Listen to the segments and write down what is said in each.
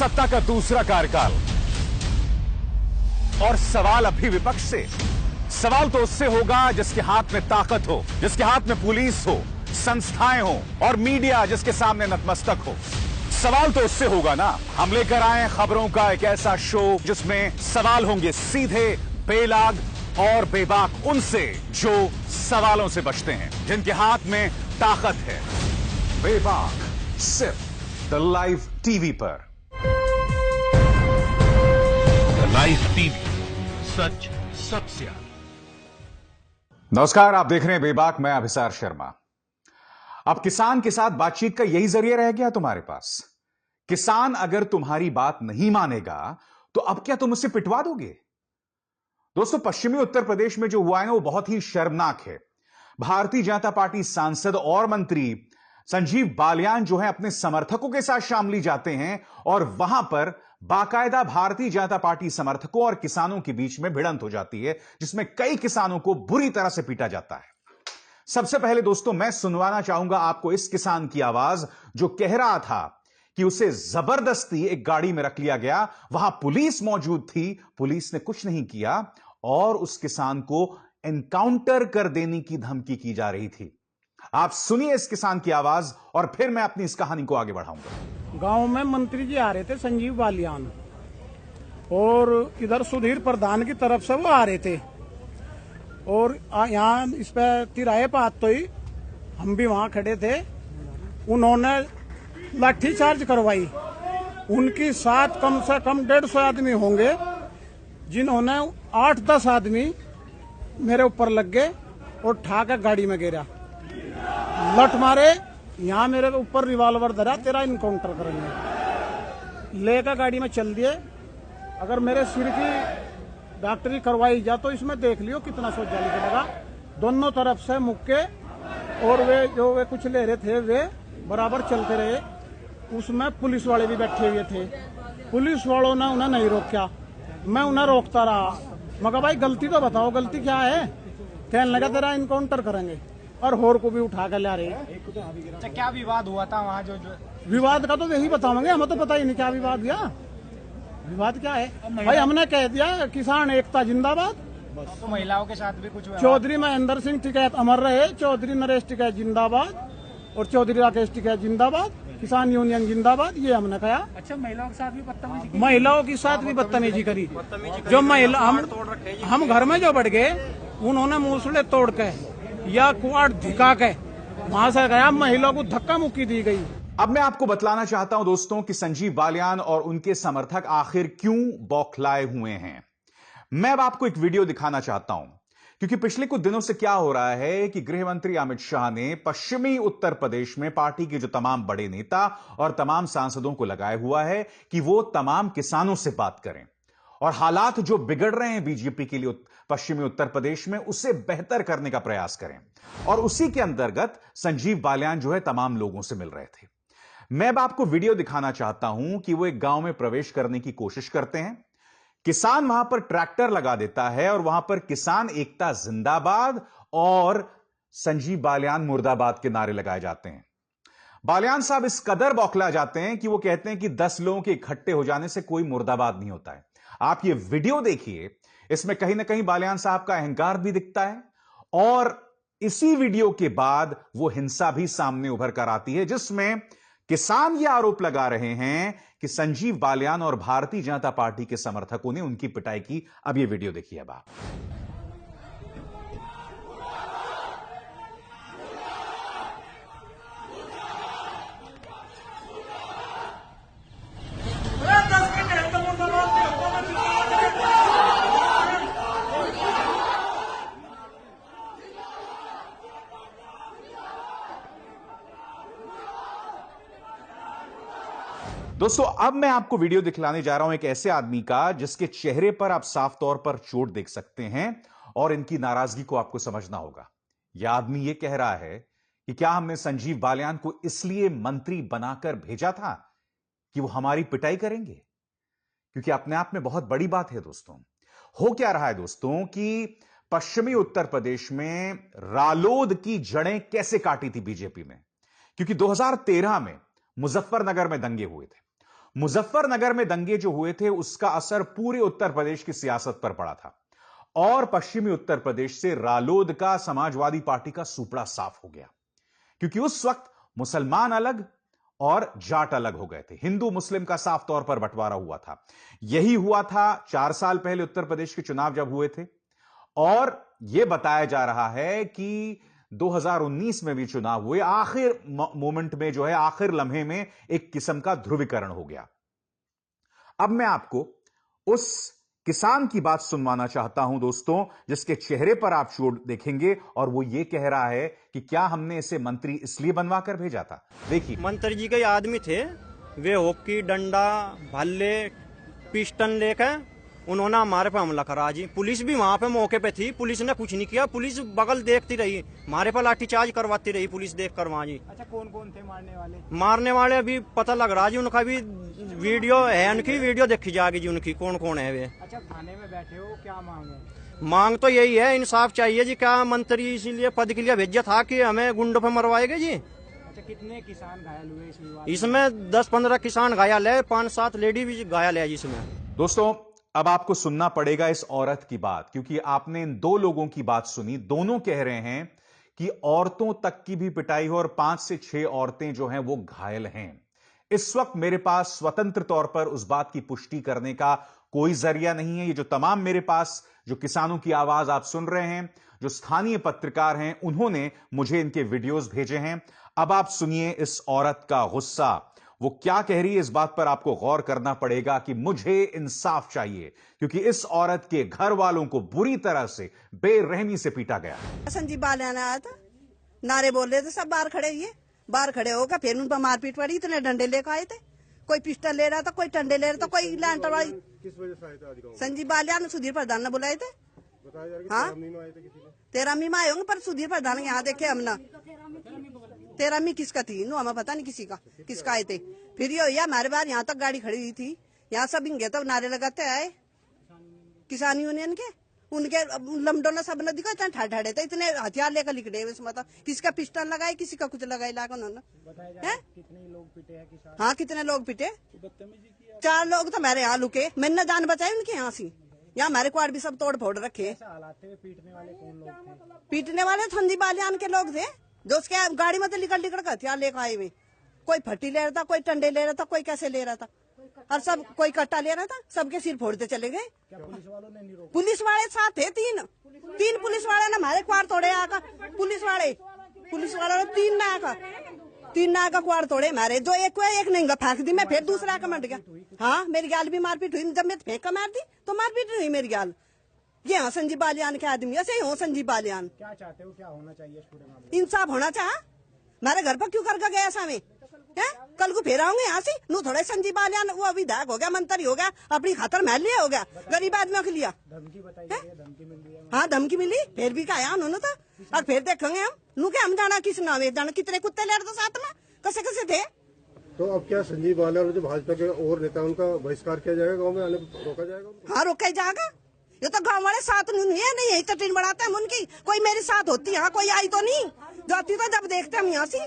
सत्ता का दूसरा कार्यकाल। और सवाल अभी विपक्ष से। सवाल तो उससे होगा जिसके हाथ में ताकत हो, जिसके हाथ में पुलिस हो, संस्थाएं हो और मीडिया जिसके सामने नतमस्तक हो। सवाल तो उससे होगा ना। हम लेकर आए खबरों का एक ऐसा शो जिसमें सवाल होंगे सीधे, बेलाग और बेबाक उनसे जो सवालों से बचते हैं, जिनके हाथ में ताकत है। बेबाक सिर्फ द लाइव टीवी पर। द लाइव टीवी, सच सबसे आगे। नमस्कार, आप देख रहे हैं बेबाक, मैं अभिसार शर्मा। अब किसान के साथ बातचीत का यही जरिया रह गया तुम्हारे पास। किसान अगर तुम्हारी बात नहीं मानेगा तो अब क्या तुम उसे पिटवा दोगे? दोस्तों, पश्चिमी उत्तर प्रदेश में जो हुआ है ना, वो बहुत ही शर्मनाक है। भारतीय जनता पार्टी सांसद और मंत्री संजीव बालियान जो है अपने समर्थकों के साथ शामली जाते हैं और वहां पर बाकायदा भारतीय जनता पार्टी समर्थकों और किसानों के बीच में भिड़ंत हो जाती है, जिसमें कई किसानों को बुरी तरह से पीटा जाता है। सबसे पहले दोस्तों, मैं सुनवाना चाहूंगा आपको इस किसान की आवाज जो कह रहा था कि उसे जबरदस्ती एक गाड़ी में रख लिया गया, वहां पुलिस मौजूद थी, पुलिस ने कुछ नहीं किया और उस किसान को एनकाउंटर कर देने की धमकी की जा रही थी। आप सुनिए इस किसान की आवाज और फिर मैं अपनी इस कहानी को आगे बढ़ाऊंगा। गांव में मंत्री जी आ रहे थे, संजीव बालियान, और इधर सुधीर प्रधान की तरफ से वो आ रहे थे और यहाँ इस पे तिराहे पे आते ही हम भी वहाँ खड़े थे। उन्होंने लाठी चार्ज करवाई। उनकी साथ कम से कम 150 आदमी होंगे, जिन्होंने 8-10 आदमी मेरे ऊपर लग गए और ठा के गाड़ी में गिरा। लट मारे, यहाँ मेरे ऊपर रिवॉल्वर धरा, तेरा इनकाउंटर करेंगे। लेकर गाड़ी में चल दिए। अगर मेरे सिर की डॉक्टरी करवाई जा तो इसमें देख लियो कितना सोचा लिखेगा। दोनों तरफ से मुक्के और वे कुछ ले रहे थे, वे बराबर चलते रहे। उसमें पुलिस वाले भी बैठे हुए थे। पुलिस वालों ने उन्हें नहीं रोका, मैं उन्हें रोकता रहा। मगर भाई गलती तो बताओ, गलती क्या है? कहने लगा तेरा इनकाउंटर करेंगे और होर को भी उठा कर ला रहे। अच्छा, क्या विवाद हुआ था वहाँ? जो विवाद का तो यही बताओगे, हमें तो पता ही नहीं क्या विवाद हुआ। विवाद क्या है भाई? हमने कह दिया किसान एकता जिंदाबाद। तो महिलाओं के साथ भी कुछ हुआ? चौधरी महेंद्र सिंह टिकैत अमर रहे, चौधरी नरेश टिकैत जिंदाबाद और चौधरी राकेश टिकैत जिंदाबाद, किसान यूनियन जिंदाबाद, ये हमने कहा। अच्छा, महिलाओं के साथ भी बदतमीजी? महिलाओं के साथ भी बदतमीजी करी। जो महिला हम घर में जो बढ़ गए, उन्होंने मूसले तोड़ के या कुआड़ धिका के वहां से गया, महिलाओं को धक्का मुक्की दी गई। अब मैं आपको बतलाना चाहता हूं दोस्तों कि संजीव बालियान और उनके समर्थक आखिर क्यों बौखलाए हुए हैं। मैं अब आपको एक वीडियो दिखाना चाहता हूं, क्योंकि पिछले कुछ दिनों से क्या हो रहा है कि गृह मंत्री अमित शाह ने पश्चिमी उत्तर प्रदेश में पार्टी के जो तमाम बड़े नेता और तमाम सांसदों को लगाया हुआ है कि वो तमाम किसानों से बात करें और हालात जो बिगड़ रहे हैं बीजेपी के लिए पश्चिमी उत्तर प्रदेश में, उसे बेहतर करने का प्रयास करें। और उसी के अंतर्गत संजीव बालियान जो है तमाम लोगों से मिल रहे थे। मैं अब आपको वीडियो दिखाना चाहता हूं कि वो एक गांव में प्रवेश करने की कोशिश करते हैं। किसान वहां पर ट्रैक्टर लगा देता है और वहां पर किसान एकता जिंदाबाद और संजीव बालियान मुर्दाबाद के नारे लगाए जाते हैं। बालियान साहब इस कदर बौखला जाते हैं कि वो कहते हैं कि 10 लोगों के इकट्ठे हो जाने से कोई मुर्दाबाद नहीं होता है। आप ये वीडियो देखिए, इसमें कहीं ना कहीं बालियान साहब का अहंकार भी दिखता है और इसी वीडियो के बाद वो हिंसा भी सामने उभर कर आती है, जिसमें किसान ये आरोप लगा रहे हैं कि संजीव बालियान और भारतीय जनता पार्टी के समर्थकों ने उनकी पिटाई की। अब ये वीडियो देखिए। अब आप दोस्तों, अब मैं आपको वीडियो दिखलाने जा रहा हूं एक ऐसे आदमी का जिसके चेहरे पर आप साफ तौर पर चोट देख सकते हैं और इनकी नाराजगी को आपको समझना होगा। यह आदमी यह कह रहा है कि क्या हमने संजीव बालियान को इसलिए मंत्री बनाकर भेजा था कि वो हमारी पिटाई करेंगे? क्योंकि अपने आप में बहुत बड़ी बात है दोस्तों। हो क्या रहा है दोस्तों कि पश्चिमी उत्तर प्रदेश में रालोद की जड़ें कैसे काटी थी बीजेपी में, क्योंकि 2013 में मुजफ्फरनगर में दंगे हुए थे। मुजफ्फरनगर में दंगे जो हुए थे उसका असर पूरे उत्तर प्रदेश की सियासत पर पड़ा था और पश्चिमी उत्तर प्रदेश से रालोद का समाजवादी पार्टी का सुपड़ा साफ हो गया, क्योंकि उस वक्त मुसलमान अलग और जाट अलग हो गए थे। हिंदू मुस्लिम का साफ तौर पर बंटवारा हुआ था। यही हुआ था 4 साल पहले उत्तर प्रदेश के चुनाव जब हुए थे, और यह बताया जा रहा है कि 2019 में भी चुनाव हुए, आखिर मोमेंट में जो है, आखिर लम्हे में एक किस्म का ध्रुवीकरण हो गया। अब मैं आपको उस किसान की बात सुनवाना चाहता हूं दोस्तों, जिसके चेहरे पर आप चोट देखेंगे और वो ये कह रहा है कि क्या हमने इसे मंत्री इसलिए बनवा कर भेजा था। देखिए, मंत्री जी के आदमी थे, वे हॉकी, डंडा, भल्ले, पिस्टन लेकर उन्होंने हमारे पे हमला करा जी। पुलिस भी वहाँ पे मौके पे थी, पुलिस ने कुछ नहीं किया, पुलिस बगल देखती रही, हमारे पे लाठीचार्ज करवाती रही पुलिस देख कर वहाँ जी। अच्छा, कौन कौन थे मारने वाले? मारने वाले अभी पता लग रहा जी, उनका भी वीडियो है, उनकी वीडियो देखी जाएगी जी, उनकी कौन कौन है वे। अच्छा, थाने में बैठे हो, क्या मांग है? मांग तो यही है, इंसाफ चाहिए जी। क्या मंत्री इसीलिए पद के लिए भेजा था कि हमें गुंडों पे मरवाएंगे जी। अच्छा, कितने किसान घायल हुए इस विवाद? इसमें 10-15 किसान घायल है, 5-7 लेडी भी घायल है जिसमें। दोस्तों अब आपको सुनना पड़ेगा इस औरत की बात, क्योंकि आपने इन 2 लोगों की बात सुनी। दोनों कह रहे हैं कि औरतों तक की भी पिटाई हो और 5 से 6 औरतें जो हैं वो घायल हैं। इस वक्त मेरे पास स्वतंत्र तौर पर उस बात की पुष्टि करने का कोई जरिया नहीं है। ये जो तमाम मेरे पास जो किसानों की आवाज आप सुन रहे हैं, जो स्थानीय पत्रकार हैं, उन्होंने मुझे इनके वीडियोस भेजे हैं। अब आप सुनिए इस औरत का गुस्सा, वो क्या कह रही है। इस बात पर आपको गौर करना पड़ेगा कि मुझे इंसाफ चाहिए, क्योंकि इस औरत के घर वालों को बुरी तरह से बेरहमी से पीटा गया। संजीव बालियान आया था, नारे बोल रहे थे, सब बाहर खड़े, ये बाहर खड़े होकर फिर उन पर मारपीट पड़ी। इतने डंडे लेकर आए थे, कोई पिस्टल ले रहा था, कोई डंडे ले रहा था, कोई लैंटर वाली। किस वजह से आए थे आज गाँव? संजीव बालियान सुधीर प्रधान ने बुलाए थे। बताया जा रहा है कि हाँ? 13 में आए थे किसी ने। 13 में आए होंगे, पर सुधीर प्रधान यहाँ देखे हमने। 13 किसका थी नो, हमें पता नहीं किसी का किसका आए थे। फिर ये हमारे बार यहाँ तक गाड़ी खड़ी हुई थी, यहाँ सब इंगे तब नारे लगाते आए किसान यूनियन के। उनके लमडो ने सब ने दिखा इतने ठाड़े थे, इतने हथियार लेकर लिखड़े हुए। मतलब किसी का पिस्टल लगाए, किसी का कुछ लगाए लाकर उन्होंने। कितने लोग पिटे हैं किसान? हाँ, कितने लोग पिटे? 4 लोग तो मेरे यहाँ लुके, मैंने जान बचाई उनके यहाँ से। यहाँ हमारे क्वाड भी सब तोड़ फोड़ रखे। हालात थे, पीटने वाले कौन लोग थे? पीटने वाले संजीव बालियान के लोग थे, जो उसके गाड़ी में तो लिकड़ लिकड़ कर हथियार लेकर आए हुए। कोई फट्टी ले रहा था, कोई टंडे ले रहा था, कोई कैसे ले रहा था, और सब कोई कट्टा ले रहा था। सबके सिर फोड़ते चले गए। क्या पुलिस वालों ने नहीं रोका? पुलिस वाले साथ थे, 3 पुलिस वाले ने हमारे क्वार तोड़े आकर। पुलिस वालों ने 3 ना का क्वार तोड़े हमारे। जो एक नहीं फेंक दी, मैं फिर दूसरा का मट गया। हाँ, मेरी गाल भी मारपीट हुई। जब मैं फेंक कर मार दी तो मारपीट हुई मेरी गाल। ये हाँ संजीव बालियान के आदमी, ऐसे ही हो संजीव बालियान। क्या चाहते हो, क्या होना चाहिए इस पूरे मामले? इंसाफ होना चाहा। हमारे घर पर क्यों करके गया ऐसा में? कल को फिर आऊंगे यहाँ से, नू थोड़े संजीव बालियान वो विधायक हो गया, मंत्री हो गया, अपनी खातर महल लिया हो गया, गरीब आदमियों के लिए। धमकी बताई गई है, धमकी मिल रही है? हाँ, धमकी मिली, फिर भी कहा उन्होंने तो। और फिर देखेंगे हम, नू के हम जाना किस नाम है, जाना कितने कुत्ते ले रहे थे साथ में, कैसे कैसे थे। तो अब क्या संजीव बालियान और जो भाजपा के और नेता, उनका बहिष्कार किया जाएगा, गाँव में आने रोका जाएगा उनको? हाँ, रोका जाएगा। ये तो गाँव वाले साथ नहीं है, नहीं यही तो टीम बढ़ाते हैं उनकी। कोई मेरे साथ होती, यहाँ कोई आई तो नहीं जाती। तो जब देखते हम यहाँ से,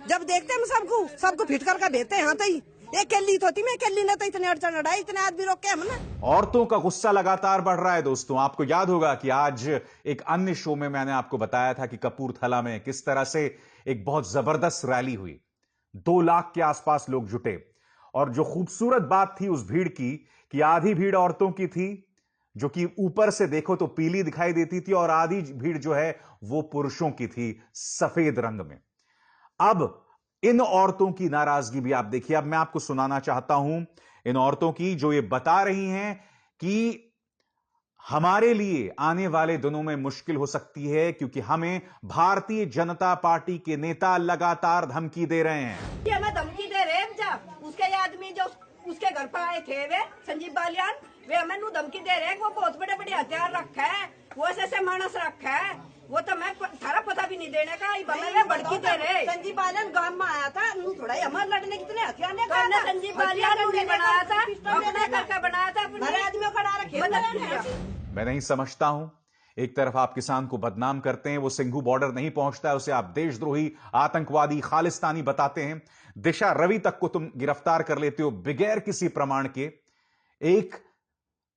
जब देखते हम सबको फिट करके भेजते हैं यहाँ तो ही। एक केली तो थी, मैं केली ने तो इतने अड़चन लड़ाई, इतने आदमी रोके हमने। औरतों का गुस्सा लगातार बढ़ रहा है दोस्तों। आपको याद होगा कि आज एक अन्य शो में मैंने आपको बताया था कि कपूरथला में किस तरह से एक बहुत जबरदस्त रैली हुई, 2 लाख के आसपास लोग जुटे, और जो खूबसूरत बात थी उस भीड़ की कि आधी भीड़ औरतों की थी, जो कि ऊपर से देखो तो पीली दिखाई देती थी, और आधी भीड़ जो है वो पुरुषों की थी, सफेद रंग में। अब इन औरतों की नाराजगी भी आप देखिए। अब मैं आपको सुनाना चाहता हूं इन औरतों की, जो ये बता रही हैं कि हमारे लिए आने वाले दिनों में मुश्किल हो सकती है, क्योंकि हमें भारतीय जनता पार्टी के नेता लगातार धमकी दे रहे हैं। ये हमें धमकी दे रहे हैं। जब उसके आदमी जो उसके घर पर आए थे, वे संजीव बालियान, वे हमें नू धमकी दे रहे हैं। वो बहुत बड़े बड़े हथियार रखा है, वो ऐसे मानस रखा है, वो तो मैं सारा पता भी नहीं देने का। भड़की दे रहे। संजीव बालियान गांव में आया था, थोड़ा हमारे लड़ने कितने हथियार ने संजीव बालियान ने बनाया था, अपने घर का बनाया था, हमारे आदमियों का डा रखे। मैं नहीं समझता हूं एक तरफ आप किसान को बदनाम करते हैं, वो सिंघू बॉर्डर नहीं पहुंचता है, उसे आप देशद्रोही, आतंकवादी, खालिस्तानी बताते हैं। दिशा रवि तक को तुम गिरफ्तार कर लेते हो बगैर किसी प्रमाण के। एक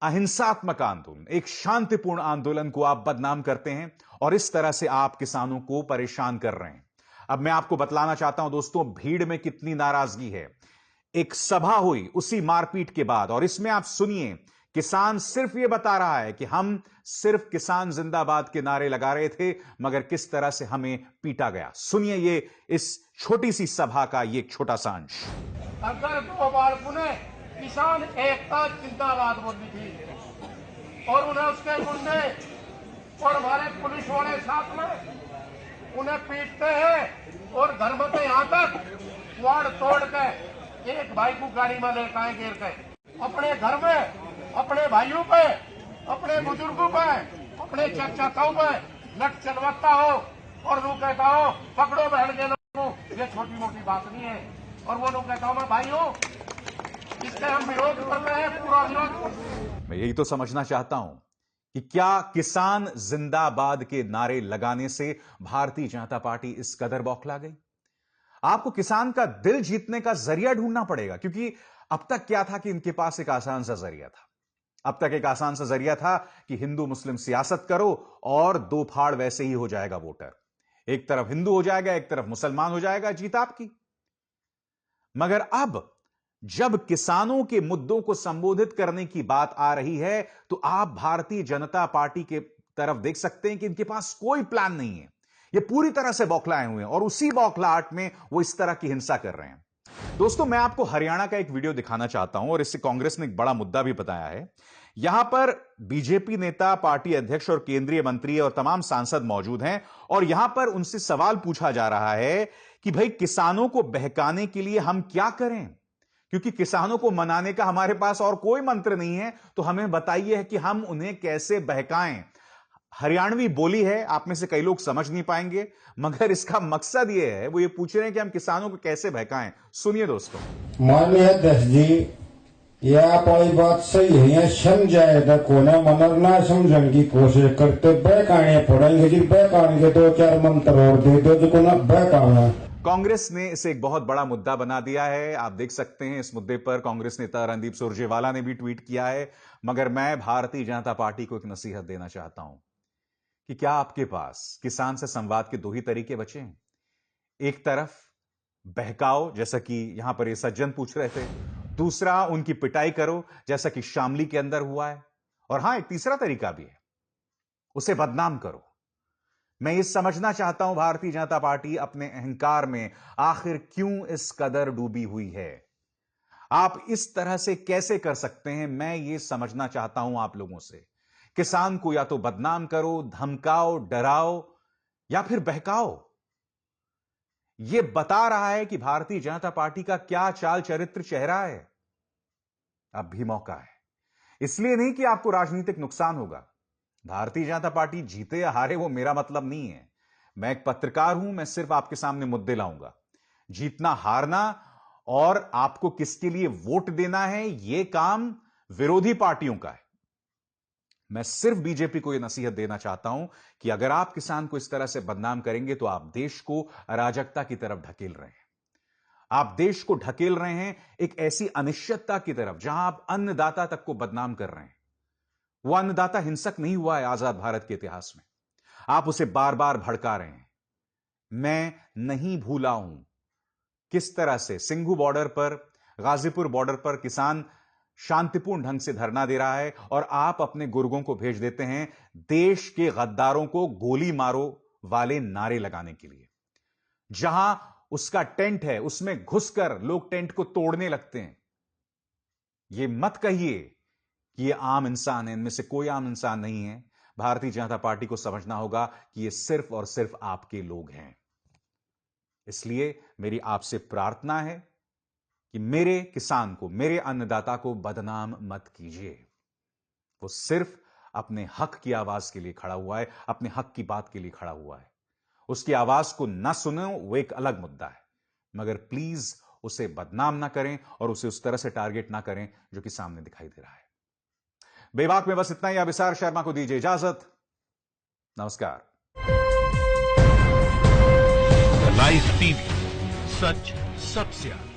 अहिंसात्मक आंदोलन, एक शांतिपूर्ण आंदोलन को आप बदनाम करते हैं और इस तरह से आप किसानों को परेशान कर रहे हैं। अब मैं आपको बतलाना चाहता हूं दोस्तों, भीड़ में कितनी नाराजगी है। एक सभा हुई उसी मारपीट के बाद, और इसमें आप सुनिए, किसान सिर्फ यह बता रहा है कि हम सिर्फ किसान जिंदाबाद के नारे लगा रहे थे, मगर किस तरह से हमें पीटा गया। सुनिए ये इस छोटी सी सभा का ये छोटा सा अंश। अगर 2 बार उन्हें किसान एकता जिंदाबाद बोली थी और उन्हें उसके गुंडे और हमारे पुलिस वाले साथ में उन्हें पीटते हैं और घर में से यहाँ तक वाड़ तोड़ के एक भाई को गाड़ी में लेकर आए गिर के, अपने घर में अपने भाइयों पे, अपने बुजुर्गों पे, अपने चाचाओं पे लट चलवाता हो और वो कहता हो पकड़ो बहन के लोगों, ये छोटी मोटी बात नहीं है। और वो लोग कहता हूं मैं भाई हूं, इससे हम विरोध कर रहे हैं, पूरा विरोध। मैं यही तो समझना चाहता हूं कि क्या किसान जिंदाबाद के नारे लगाने से भारतीय जनता पार्टी इस कदर बौखला गई? आपको किसान का दिल जीतने का जरिया ढूंढना पड़ेगा, क्योंकि अब तक क्या था कि इनके पास एक आसान सा जरिया था। अब तक एक आसान सा जरिया था कि हिंदू मुस्लिम सियासत करो और 2 फाड़ वैसे ही हो जाएगा वोटर। एक तरफ हिंदू हो जाएगा, एक तरफ मुसलमान हो जाएगा, जीत आपकी। मगर अब जब किसानों के मुद्दों को संबोधित करने की बात आ रही है, तो आप भारतीय जनता पार्टी के तरफ देख सकते हैं कि इनके पास कोई प्लान नहीं है। ये पूरी तरह से बौखलाए हुए हैं और उसी बौखलाहट में वो इस तरह की हिंसा कर रहे हैं। दोस्तों, मैं आपको हरियाणा का एक वीडियो दिखाना चाहता हूं और इससे कांग्रेस ने एक बड़ा मुद्दा भी बताया है। यहां पर बीजेपी नेता, पार्टी अध्यक्ष और केंद्रीय मंत्री और तमाम सांसद मौजूद हैं और यहां पर उनसे सवाल पूछा जा रहा है कि भाई किसानों को बहकाने के लिए हम क्या करें, क्योंकि किसानों को मनाने का हमारे पास और कोई मंत्र नहीं है, तो हमें बताइए कि हम उन्हें कैसे बहकाएं। हरियाणवी बोली है, आप में से कई लोग समझ नहीं पाएंगे, मगर इसका मकसद यह है, वो ये पूछ रहे हैं कि हम किसानों को कैसे बहकाएं। सुनिए दोस्तों। माननीय अध्यक्ष जी, यह आप वाली बात सही है, यह समझाएगा कोने मनर ना समझने की कोशिश करते, बहकाने पड़ेंगे जी, बहकाने के 2-4 मंत्र और दे दो जो को ना बहकाना। कांग्रेस ने इसे एक बहुत बड़ा मुद्दा बना दिया है। आप देख सकते हैं इस मुद्दे पर कांग्रेस नेता रणदीप सुरजेवाला ने भी ट्वीट किया है। मगर मैं भारतीय जनता पार्टी को एक नसीहत देना चाहता हूं कि क्या आपके पास किसान से संवाद के 2 ही तरीके बचे हैं? एक तरफ बहकाओ, जैसा कि यहां पर ये सज्जन पूछ रहे थे, दूसरा उनकी पिटाई करो, जैसा कि शामली के अंदर हुआ है, और हां, एक तीसरा तरीका भी है, उसे बदनाम करो। मैं ये समझना चाहता हूं भारतीय जनता पार्टी अपने अहंकार में आखिर क्यों इस कदर डूबी हुई है। आप इस तरह से कैसे कर सकते हैं, मैं ये समझना चाहता हूं आप लोगों से। किसान को या तो बदनाम करो, धमकाओ, डराओ या फिर बहकाओ। यह बता रहा है कि भारतीय जनता पार्टी का क्या चाल चरित्र चेहरा है। अब भी मौका है, इसलिए नहीं कि आपको राजनीतिक नुकसान होगा। भारतीय जनता पार्टी जीते या हारे वो मेरा मतलब नहीं है। मैं एक पत्रकार हूं, मैं सिर्फ आपके सामने मुद्दे लाऊंगा। जीतना हारना और आपको किसके लिए वोट देना है, यह काम विरोधी पार्टियों का है। मैं सिर्फ बीजेपी को यह नसीहत देना चाहता हूं कि अगर आप किसान को इस तरह से बदनाम करेंगे तो आप देश को अराजकता की तरफ ढकेल रहे हैं। आप देश को ढकेल रहे हैं एक ऐसी अनिश्चितता की तरफ जहां आप अन्नदाता तक को बदनाम कर रहे हैं। वो अन्नदाता हिंसक नहीं हुआ है आजाद भारत के इतिहास में, आप उसे बार बार भड़का रहे हैं। मैं नहीं भूला हूं किस तरह से सिंघू बॉर्डर पर, गाजीपुर बॉर्डर पर किसान शांतिपूर्ण ढंग से धरना दे रहा है और आप अपने गुर्गों को भेज देते हैं देश के गद्दारों को गोली मारो वाले नारे लगाने के लिए। जहां उसका टेंट है उसमें घुसकर लोग टेंट को तोड़ने लगते हैं। यह मत कहिए कि ये आम इंसान है, इनमें से कोई आम इंसान नहीं है। भारतीय जनता पार्टी को समझना होगा कि ये सिर्फ और सिर्फ आपके लोग हैं। इसलिए मेरी आपसे प्रार्थना है कि मेरे किसान को, मेरे अन्नदाता को बदनाम मत कीजिए। वो सिर्फ अपने हक की आवाज के लिए खड़ा हुआ है, अपने हक की बात के लिए खड़ा हुआ है। उसकी आवाज को ना सुनो वो एक अलग मुद्दा है, मगर प्लीज उसे बदनाम ना करें और उसे उस तरह से टारगेट ना करें जो कि सामने दिखाई दे रहा है। बेबाक में बस इतना ही। अभिसार शर्मा को दीजिए इजाजत। नमस्कार। लाइव टीवी, सच सबसे आगे।